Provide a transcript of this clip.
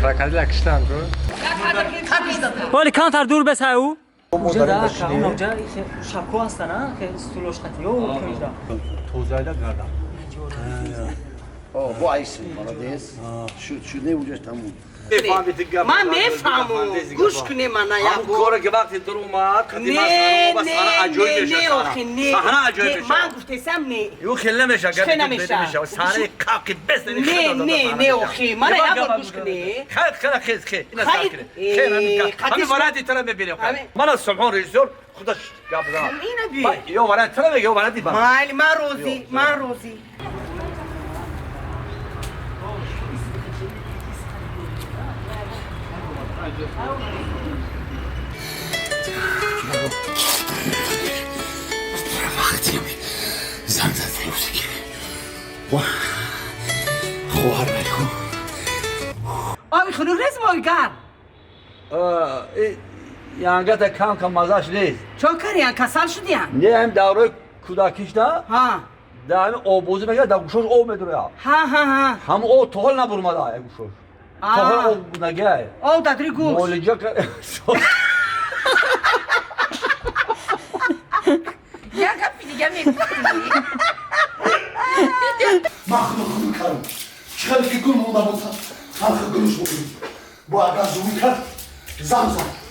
Krokodil akıştan bu. ولی کانتر دور بس او اونجا ده که اون اونجا شبکو هستن ها که سلوش قطعی او کنجا Tozayda garda. Bu ayısı maladez. Şu ne ucuz tamam. من میفهمم گوش کنی من یا هم کاری که وقتی در اومد خدمت نه بس انا عجایب نه بشه نه آخه نه صحنه عجایب بشه من گفتم نه یو خیلی نمیشه چه نمیشه؟ صحنه کاکی بس نه نه نه آخه من یا گوش کنی خیلی خیلی اینا خیلی. ساکره خیلی همین خطیش- ورادی ترا میبینیم همین. من از سمعون رئیسور خودش قبل اینو بی یو وراد ترا میگه یو ورادی با مال من روزی من روزی وقتی زن زد فیروزه که خوهر بکن آبی خنو رز مایگر یانگت کام کم مزاش نیست چون کریان کسال شدیان نه هم دوره کودکیش نه ها دائم آبوزی میگه دگوشش او میدونه ها ها ها هم او توهل نبرمده گوشش توهل او نگه او دادری گوش مولجا که یا گفتی دیگه میگفتی Mahmut Kurkan. Çıkar ki gül bulma bulsa. Halkı gülüş bugün. Bu aga zulkat. Zamzam.